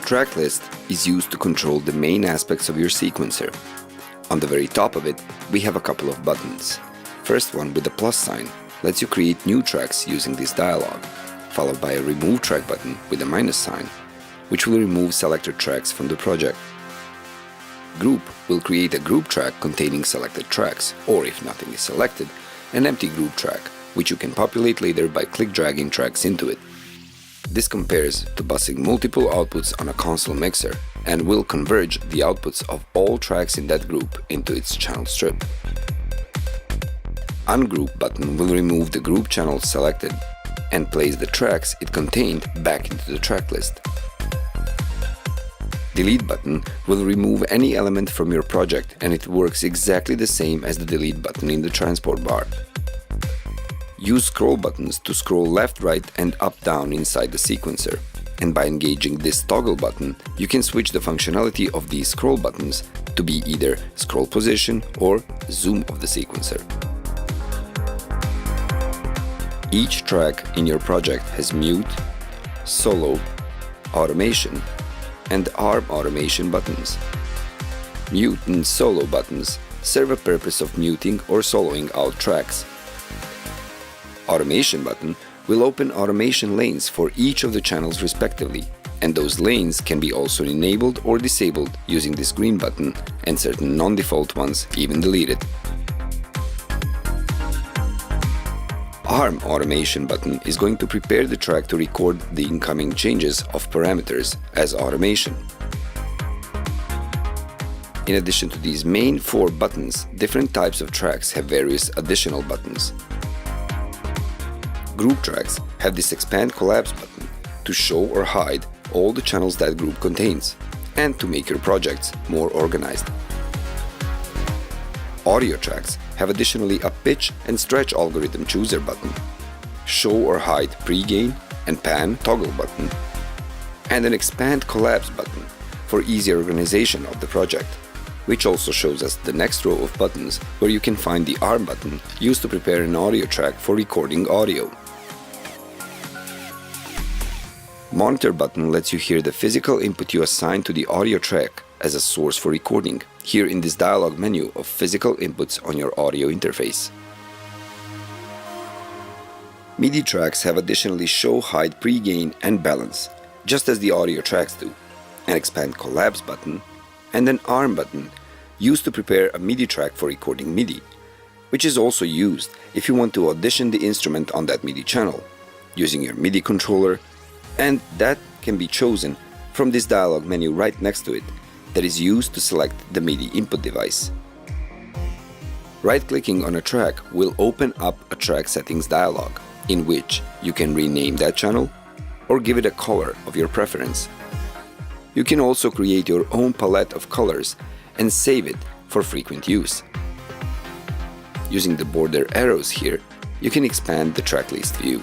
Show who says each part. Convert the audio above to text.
Speaker 1: Track list is used to control the main aspects of your sequencer. On the very top of it, we have a couple of buttons. First one with the plus sign lets you create new tracks using this dialog, followed by a remove track button with a minus sign, which will remove selected tracks from the project. Group will create a group track containing selected tracks, or if nothing is selected, an empty group track, which you can populate later by click dragging tracks into it. This compares to busing multiple outputs on a console mixer and will converge the outputs of all tracks in that group into its channel strip. Ungroup button will remove the group channels selected and place the tracks it contained back into the track list. Delete button will remove any element from your project, and it works exactly the same as the delete button in the transport bar. Use scroll buttons to scroll left, right and up, down inside the sequencer. And by engaging this toggle button, you can switch the functionality of these scroll buttons to be either scroll position or zoom of the sequencer. Each track in your project has mute, solo, automation, and arm automation buttons. Mute and solo buttons serve a purpose of muting or soloing out tracks. Automation button will open automation lanes for each of the channels respectively, and those lanes can be also enabled or disabled using this green button, and certain non-default ones even deleted. Arm automation button is going to prepare the track to record the incoming changes of parameters as automation. In addition to these main 4 buttons, different types of tracks have various additional buttons. Group tracks have this expand collapse button to show or hide all the channels that group contains and to make your projects more organized. Audio tracks have additionally a pitch and stretch algorithm chooser button, show or hide pre-gain and pan toggle button, and an expand collapse button for easier organization of the project, which also shows us the next row of buttons where you can find the arm button used to prepare an audio track for recording audio. Monitor button lets you hear the physical input you assign to the audio track as a source for recording, here in this dialog menu of physical inputs on your audio interface. MIDI tracks have additionally show, hide, pre-gain and balance, just as the audio tracks do, an expand collapse button, and an arm button used to prepare a MIDI track for recording MIDI, which is also used if you want to audition the instrument on that MIDI channel, using your MIDI controller, and that can be chosen from this dialog menu right next to it that is used to select the MIDI input device. Right-clicking on a track will open up a track settings dialog, in which you can rename that channel or give it a color of your preference. You can also create your own palette of colors and save it for frequent use. Using the border arrows here, you can expand the track list view.